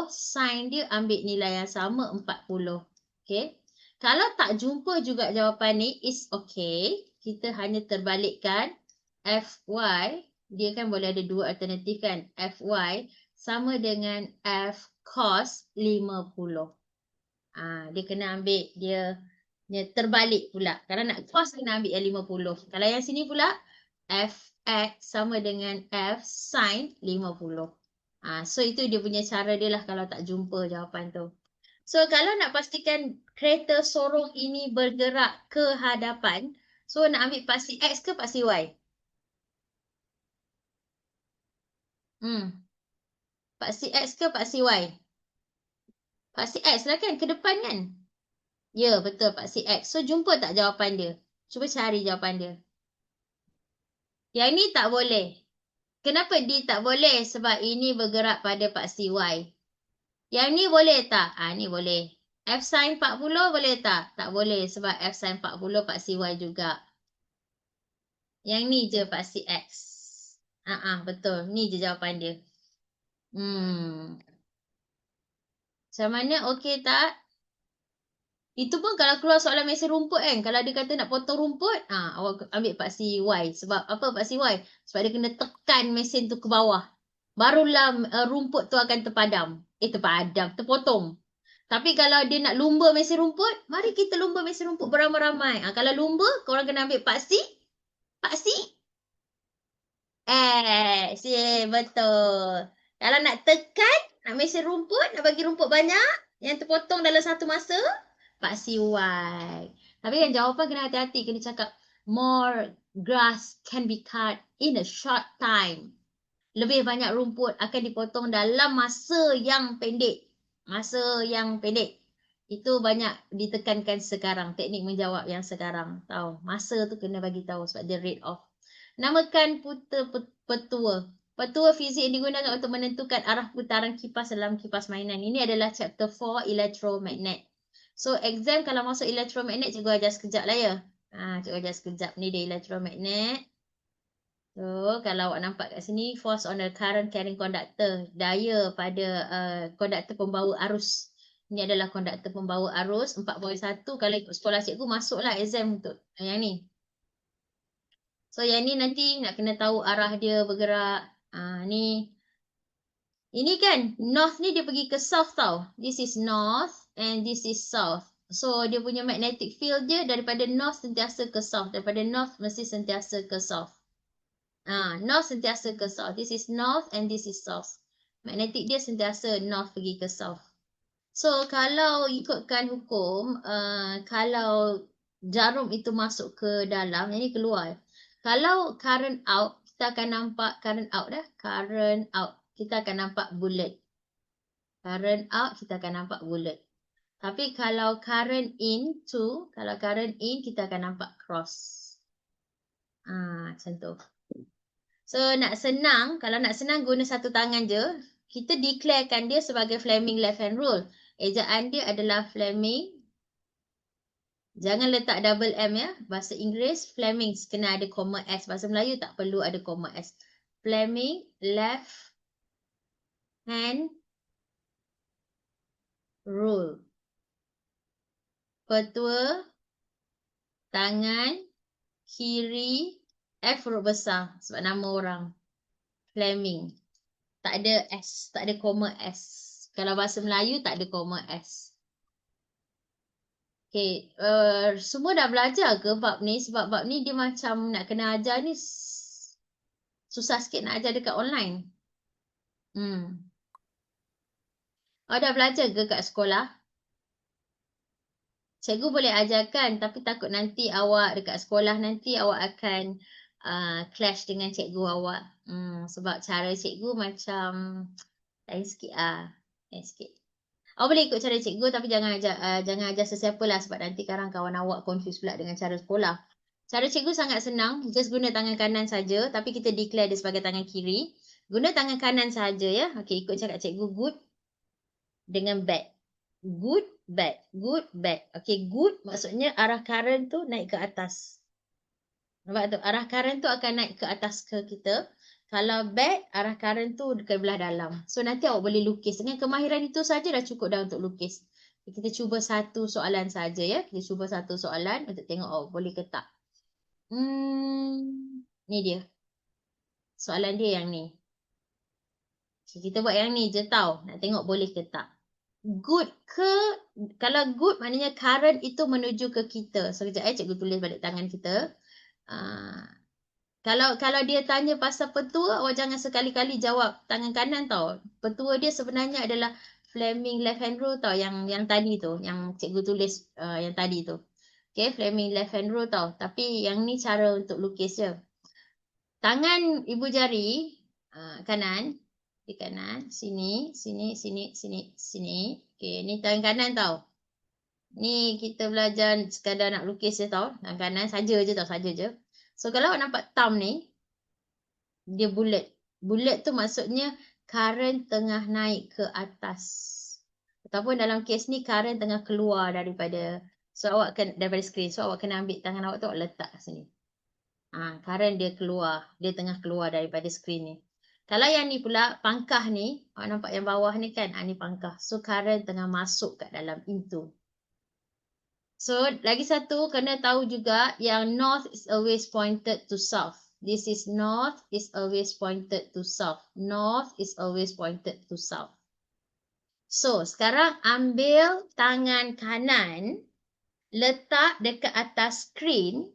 sin dia ambil nilai yang sama, 40. Okay. Kalau tak jumpa juga jawapan ni, is okay. Kita hanya terbalikkan Fy. Dia kan boleh ada dua alternatif kan. Fy sama dengan F cos 50. Dia kena ambil dia terbalik pula. Kalau nak cos kena ambil yang 50. Kalau yang sini pula Fx sama dengan F sin 50. So itu dia punya cara dia lah kalau tak jumpa jawapan tu. So kalau nak pastikan kereta sorong ini bergerak ke hadapan, so nak ambil paksi X ke paksi Y? Paksi X ke paksi Y? Paksi X lah kan, ke depan kan? Ya, betul paksi X. So, jumpa tak jawapan dia? Cuba cari jawapan dia. Yang ni tak boleh. Kenapa D tak boleh? Sebab ini bergerak pada paksi Y. Yang ni boleh tak? Ni boleh. F sin 40 boleh tak? Tak boleh sebab F sin 40 paksi Y juga. Yang ni je paksi X. Betul. Ni je jawapan dia. Macam mana? Okey tak? Itu pun kalau keluar soalan mesin rumput kan. Kalau dia kata nak potong rumput, awak ambil paksi Y. Sebab apa paksi Y? Sebab dia kena tekan mesin tu ke bawah. barulah rumput tu akan terpotong. Tapi kalau dia nak lumba mesin rumput, mari kita lumba mesin rumput beramai-ramai. Kalau lumba, korang kena ambil paksi. Betul. Kalau nak tekan, nak mesin rumput, nak bagi rumput banyak, yang terpotong dalam satu masa, paksi Y. Tapi kan jawapan kena hati-hati, kena cakap, more grass can be cut in a short time. Lebih banyak rumput akan dipotong dalam masa yang pendek. Itu banyak ditekankan sekarang. Teknik menjawab yang sekarang. Tahu. Masa tu kena bagi tahu sebab dia rate off. Namakan petua. Petua fizik yang digunakan untuk menentukan arah putaran kipas dalam kipas mainan. Ini adalah chapter 4 electromagnet. So exam kalau masuk electromagnet, cikgu ajar sekejap lah ya. Cikgu ajar sekejap. Ni dia electromagnet. So, kalau awak nampak kat sini, force on the current carrying conductor. Daya pada konduktor pembawa arus. Ini adalah konduktor pembawa arus. 4.1. Kalau ikut sekolah cikgu, masuklah exam untuk yang ni. So, yang ni nanti nak kena tahu arah dia bergerak. Ni. Ini kan, north ni dia pergi ke south tau. This is north and this is south. So, dia punya magnetic field dia daripada north sentiasa ke south. Daripada north mesti sentiasa ke south. North sentiasa ke south. This is north and this is south. Magnetik dia sentiasa north pergi ke south. So, kalau ikutkan hukum, kalau jarum itu masuk ke dalam, yang ni keluar. Kalau current out, kita akan nampak current out dah. Current out. Kita akan nampak bullet. Current out, kita akan nampak bullet. Tapi kalau current in, kita akan nampak cross. Macam tu. So, kalau nak senang guna satu tangan je, kita declarekan dia sebagai Fleming left hand rule. Ejaan dia adalah Fleming. Jangan letak double M ya. Bahasa Inggeris, Fleming kena ada koma S. Bahasa Melayu tak perlu ada koma S. Fleming left hand rule. Petua, tangan, kiri, F huruf besar sebab nama orang. Fleming. Tak ada S, tak ada koma S. Kalau bahasa Melayu tak ada koma S. Okay, semua dah belajar ke bab ni? Sebab bab ni dia macam nak kena ajar ni susah sikit nak ajar dekat online. Dah belajar ke kat sekolah? Cikgu boleh ajarkan tapi takut nanti awak dekat sekolah nanti awak akan clash dengan cikgu awak. Sebab cara cikgu macam lain sikit lain sikit. Awak boleh ikut cara cikgu tapi jangan ajar sesiapa lah sebab nanti kawan awak confuse pula dengan cara sekolah. Cara cikgu sangat senang, just guna tangan kanan saja tapi kita declare dia sebagai tangan kiri. Guna tangan kanan saja ya. Okey, ikut cakap cikgu good dengan bad. Good, bad. Good, bad. Okay, good maksudnya arah current tu naik ke atas. Nampak tu? Arah current tu akan naik ke atas ke kita. Kalau bad, arah current tu ke belah dalam. So, nanti awak boleh lukis. Dengan kemahiran itu saja dah cukup dah untuk lukis. Kita cuba satu soalan saja ya. Kita cuba satu soalan untuk tengok awak boleh ke tak. Ni dia. Soalan dia yang ni. Okay, kita buat yang ni je tau. Nak tengok boleh ke tak. Good ke, kalau good maknanya current itu menuju ke kita. So, kejap cikgu tulis balik tangan kita. Kalau dia tanya pasal petua, awak jangan sekali-kali jawab tangan kanan tau. Petua dia sebenarnya adalah Fleming left hand rule tau. Yang tadi tu, yang cikgu tulis yang tadi tu. Okay, Fleming left hand rule tau. Tapi yang ni cara untuk lukis je. Tangan ibu jari kanan. Di kanan, sini. Okay, ni tangan kanan tau. Ni kita belajar sekadar nak lukis je tau. Tangan kanan saja je tau, saja je. So, kalau awak nampak thumb ni, dia bullet. Bullet tu maksudnya current tengah naik ke atas. Ataupun dalam kes ni, current tengah keluar daripada screen. So, awak kena ambil tangan awak tu, awak letak kat sini. Current dia keluar. Dia tengah keluar daripada screen ni. Kalau yang ni pula, pangkah ni, awak nampak yang bawah ni kan? Ni pangkah. So, current tengah masuk kat dalam itu. So, lagi satu, kena tahu juga yang north is always pointed to south. This is north is always pointed to south. North is always pointed to south. So, sekarang ambil tangan kanan, letak dekat atas skrin,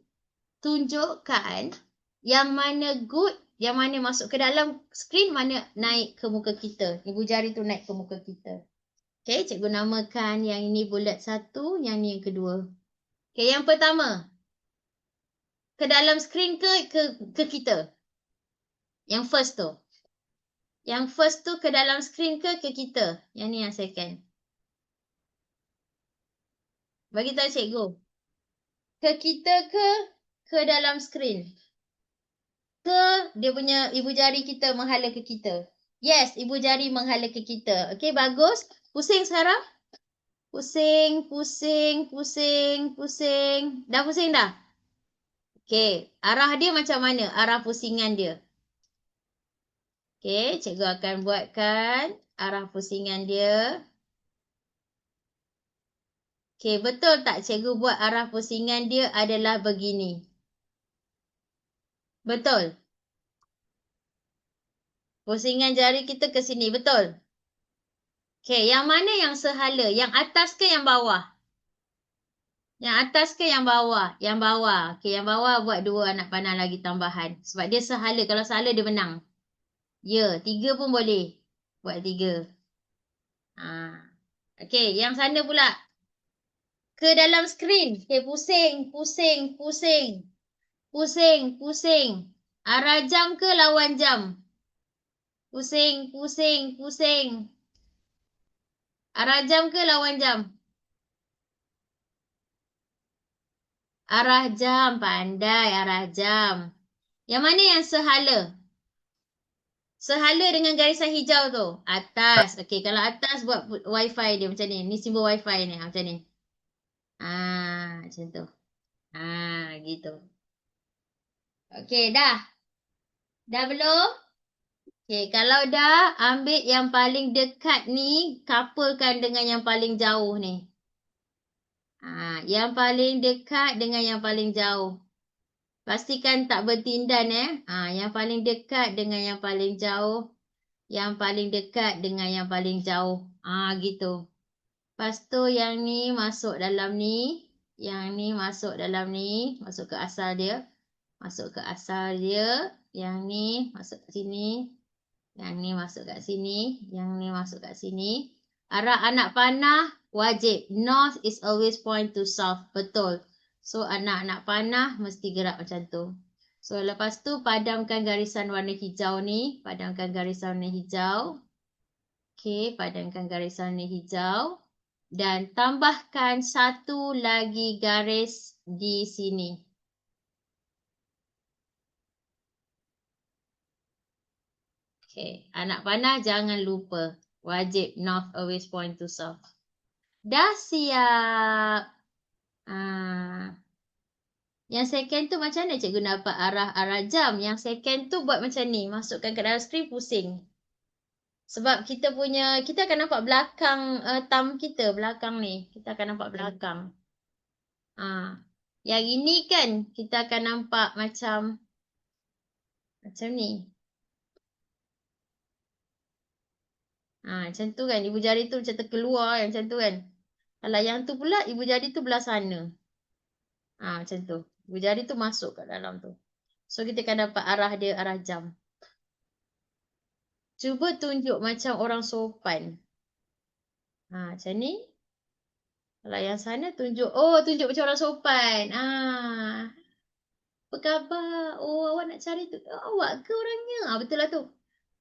tunjukkan yang mana good, yang mana masuk ke dalam skrin, mana naik ke muka kita. Ibu jari tu naik ke muka kita. Okay, cikgu namakan yang ini bulat 1, yang ni yang kedua. Okay, yang pertama. Ke dalam skrin ke kita? Yang first tu. Yang first tu ke dalam skrin ke kita? Yang ni yang second. Bagi tahu cikgu. Ke kita ke dalam skrin? Ke dia punya ibu jari kita menghala ke kita? Yes, ibu jari menghala ke kita. Okay, bagus. Pusing sekarang. Pusing, pusing, pusing, pusing. Dah pusing dah? Okay, arah dia macam mana? Arah pusingan dia. Okay, cikgu akan buatkan arah pusingan dia. Okay, betul tak cikgu buat arah pusingan dia adalah begini? Betul? Pusingan jari kita ke sini, betul? Okay, yang mana yang sehala? Yang atas ke yang bawah? Yang atas ke yang bawah? Yang bawah. Okay, yang bawah buat 2 anak panah lagi tambahan. Sebab dia sehala. Kalau sehala dia menang. Ya, 3 pun boleh. Buat 3. Okay, yang sana pula. Ke dalam skrin. Okay, pusing, pusing, pusing. Pusing, pusing. Arah jam ke lawan jam? Pusing, pusing, pusing. Arah jam ke lawan jam? Arah jam, pandai arah jam. Yang mana yang sehala? Sehala dengan garisan hijau tu. Atas. Okey, kalau atas buat wifi dia macam ni. Ni simbol wifi ni. Macam ni. Macam tu. Gitu. Okey, dah. Dah belum? Okey, kalau dah, ambil yang paling dekat ni, couplekan dengan yang paling jauh ni. Yang paling dekat dengan yang paling jauh. Pastikan tak bertindan Yang paling dekat dengan yang paling jauh. Yang paling dekat dengan yang paling jauh. Gitu. Lepas tu yang ni masuk dalam ni. Yang ni masuk dalam ni. Masuk ke asal dia. Masuk ke asal dia. Yang ni masuk ke sini. Yang ni masuk kat sini. Yang ni masuk kat sini. Arah anak panah wajib. North is always point to south. Betul. So, anak-anak panah mesti gerak macam tu. So, lepas tu padamkan garisan warna hijau ni. Padamkan garisan warna hijau. Okay, padamkan garisan warna hijau. Dan tambahkan 1 lagi garis di sini. Okay, anak panah jangan lupa. Wajib north always point to south. Dah siap. Yang second tu macam mana cikgu dapat arah jam? Yang second tu buat macam ni. Masukkan ke dalam skrin, pusing. Sebab kita akan nampak belakang thumb kita. Belakang ni. Kita akan nampak belakang. Yang ini kan kita akan nampak macam ni. Macam tu kan. Ibu jari tu macam terkeluar macam tu kan. Kalau yang tu pula, ibu jari tu belah sana. Macam tu. Ibu jari tu masuk kat dalam tu. So, kita akan dapat arah dia, arah jam. Cuba tunjuk macam orang sopan. Macam ni. Kalau yang sana tunjuk. Oh, tunjuk macam orang sopan. Apa khabar? Oh, awak nak cari tu. Awak ke orangnya? Betul lah tu.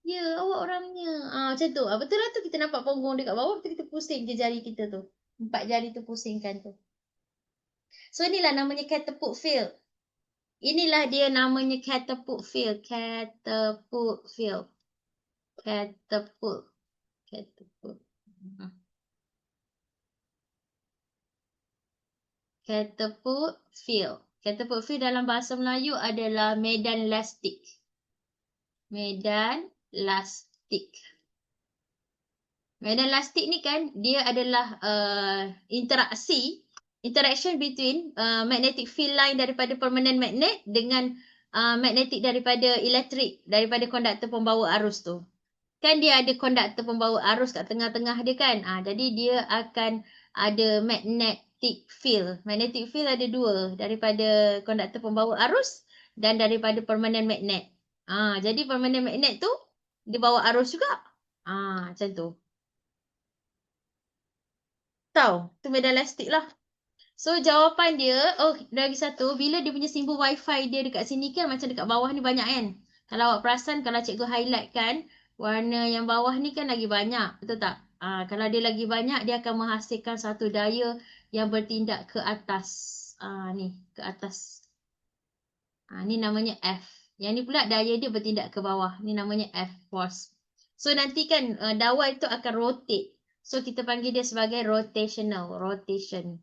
Ya, awak orangnya. Macam tu. Betul lah tu. Kita nampak punggung dekat bawah. Betul kita pusing je jari kita tu. 4 jari tu pusingkan tu. So, inilah namanya catapult field. Inilah dia namanya catapult field. Catapult field. Catapult. Catapult. Catapult field. Catapult field dalam bahasa Melayu adalah medan lastik. Medan lastik. Medan lastik ni kan, dia adalah interaction between magnetic field line daripada permanent magnet dengan magnetik daripada elektrik, daripada konduktor pembawa arus tu. Kan dia ada konduktor pembawa arus kat tengah-tengah dia kan. Jadi dia akan ada magnetic field. Magnetic field ada dua, daripada konduktor pembawa arus dan daripada permanent magnet. Jadi permanent magnet tu dia bawa arus juga. Macam tu. Tahu, tu medan elastik lah. So jawapan dia, lagi satu, bila dia punya simbol wifi dia dekat sini kan macam dekat bawah ni banyak kan. Kalau awak perasan, kalau cikgu highlight kan, warna yang bawah ni kan lagi banyak, betul tak? Kalau dia lagi banyak, dia akan menghasilkan satu daya yang bertindak ke atas. Ni, ke atas. Ni namanya F. Yang ni pula daya dia bertindak ke bawah. Ni namanya F, force. So nanti kan dawai tu akan rotate. So kita panggil dia sebagai rotational, rotation.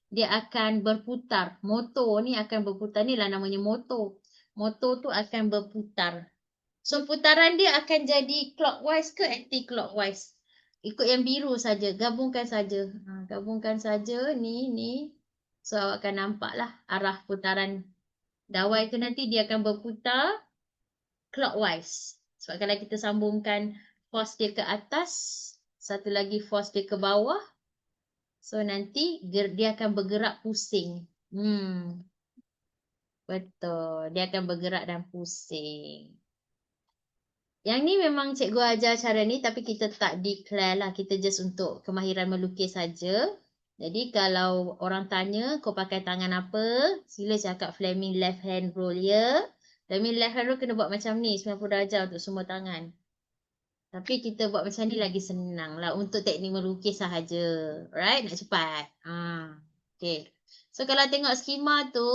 Dia akan berputar. Motor ni akan berputar. Ni lah namanya motor. Motor tu akan berputar. So putaran dia akan jadi clockwise ke anti-clockwise. Ikut yang biru saja. Gabungkan saja. Gabungkan saja ni. So awak akan nampak lah arah putaran dawai tu nanti dia akan berputar clockwise. Sebab kalau kita sambungkan force dia ke atas, satu lagi force dia ke bawah, so nanti dia akan bergerak pusing. Betul. Dia akan bergerak dan pusing. Yang ni memang cikgu ajar cara ni tapi kita tak declare lah. Kita just untuk kemahiran melukis saja. Jadi kalau orang tanya kau pakai tangan apa, sila cakap Fleming left hand rule ya. Fleming left hand rule kena buat macam ni 90 darjah untuk semua tangan. Tapi kita buat macam ni lagi senang lah untuk teknik melukis sahaja. Right? Nak cepat. Okay. So kalau tengok skema tu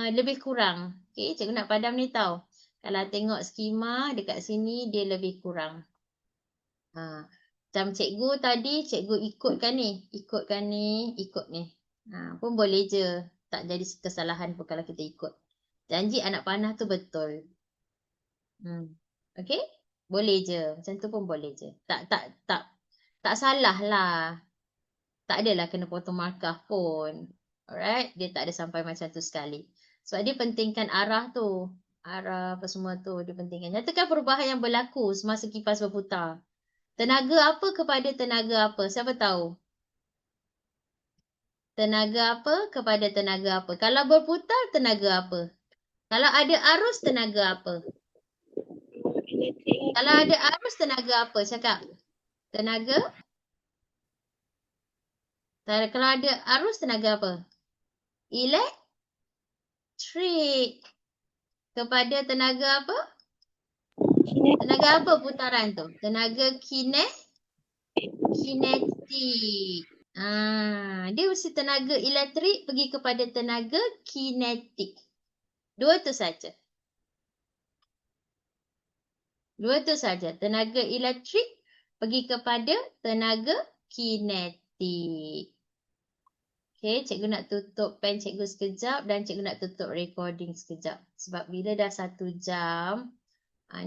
lebih kurang. Okay, cikgu nak padam ni tau. Kalau tengok skema dekat sini dia lebih kurang. Macam cikgu tadi, cikgu ikutkan ni. Ikut ni. Pun boleh je. Tak jadi kesalahan pun kalau kita ikut. Janji anak panah tu betul. Okay? Boleh je. Macam tu pun boleh je. Tak salah lah. Tak adalah kena potong markah pun. Alright? Dia tak ada sampai macam tu sekali. Sebab dia pentingkan arah tu. Arah apa semua tu dia pentingkan. Nyatakan perubahan yang berlaku semasa kipas berputar. Tenaga apa kepada tenaga apa? Siapa tahu? Tenaga apa kepada tenaga apa? Kalau berputar, tenaga apa? Kalau ada arus, tenaga apa? Kalau ada arus, tenaga apa? Cakap. Tenaga? Kalau ada arus, tenaga apa? Elektrik. Kepada tenaga apa? Tenaga apa putaran tu? Tenaga kinetik. Dia mesti tenaga elektrik pergi kepada tenaga kinetik. Dua tu saja. Tenaga elektrik pergi kepada tenaga kinetik. Okay, cikgu nak tutup pen cikgu sekejap dan cikgu nak tutup recording sekejap. Sebab bila dah 1 jam,